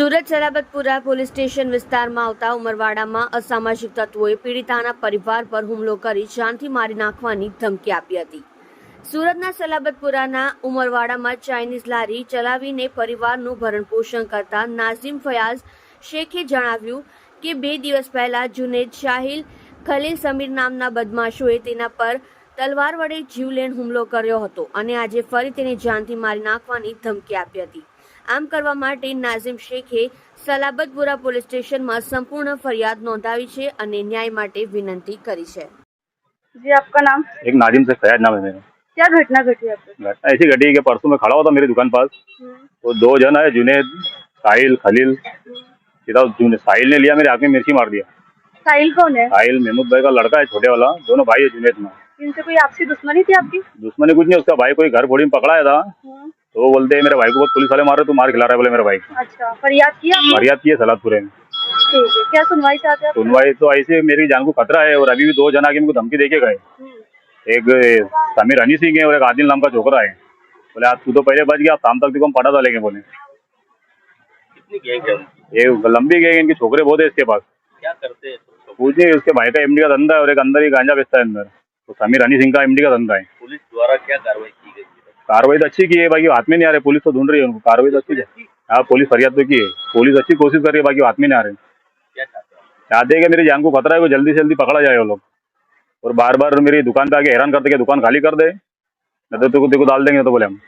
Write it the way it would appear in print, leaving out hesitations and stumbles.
Surat Salabatpura police station વિસ્તારમાં આવતા ઉમરવાડામાં અસામાજિક તત્વોએ પીડિતાના પરિવાર પર હુમલો કરી જાનથી મારી નાખવાની ધમકી આપી હતી। સુરતના સલાબતપુરાના ઉમરવાડામાં ચાઇનીઝ લારી ચલાવીને પરિવારનું ભરણપોષણ કરતા નાઝીમ ફયાઝ શેખે જણાવ્યું કે 2 દિવસ પહેલા જુનેદ શાહિલ ખલીલ સમીર નામના બદમાશોએ તેના પર તલવાર વડે જીવલેણ હુમલો કર્યો હતો અને આજે ફરી તેને જાનથી મારી નાખવાની ધમકી આપી હતી। આમ કરવા માટે નાઝીમ શેખે સલાબતપુરા પોલીસ સ્ટેશનમાં સંપૂर्ण ફરિયાદ નોંધાવી છે અને ન્યાય માટે વિનંતી કરી છે। जी आपका नाम? एक नाजिम से फैयाज नाम है मेरा। क्या घटना घटी है आपको? घटना ऐसी घटी कि परसों में खड़ा हुआ था मेरी दुकान पास, तो 2 जन आए, जुनेद साहिल खलील। सीधा साहिल ने लिया मेरे आँख में मिर्ची मार दिया। साहिल कौन है? साहिल महमूद भाई का लड़का है, छोटे वाला। दोनों भाई है जुनेद में। इनसे कोई आपसी दुश्मनी थी आपकी? दुश्मनी कुछ नहीं, उसका भाई कोई घर फोड़ी में पकड़ाया था, तो वो बोलते मेरे भाई को बहुत पुलिस वाले मार रहे, तू मार खिला रहा है बोले मेरे भाई को। अच्छा, फरियाद किया? फरियाद की है सलादपुरे में। ठीक है, क्या सुनवाई चाहते हैं आप? सुनवाई तो ऐसे मेरी जान को खतरा है, और अभी भी 2 जन आके मुझको धमकी देके गए। एक समीर हनी सिंह है और एक आदिल नाम का छोकरा है। बोले आज तू तो पहले बच गया, शाम तक तुमको हम पटा डालेंगे बोले। कितनी गैंग है? ये लंबी गैंग, इनके छोकरे बहुत है इसके पास। क्या करते हैं? पूछिए, उसके भाई का एमडी का धंधा है और एक अंदर ही गांजा बेचता है अंदर। तो समीर हनी सिंह का एमडी का धंधा है। पुलिस द्वारा क्या कार्रवाई की गई? कार्रवाई तो अच्छी की है, बाकी हाथ में नहीं आ रहे। पुलिस तो ढूंढ रही है उनको, कार्रवाई तो अच्छी है। हाँ, पुलिस फरियाद तो की है, पुलिस अच्छी कोशिश कर रही है, बाकी हाथ में नहीं आ रहे। क्या चाहते हैं? चाहते हैं कि मेरी जान को खतरा है, वो जल्दी से जल्दी पकड़ा जाए वो लोग, और बार बार मेरी दुकान पे आके हैरान करते कि दुकान खाली कर दे, नहीं तो तेको डाल देंगे, तो बोले हम।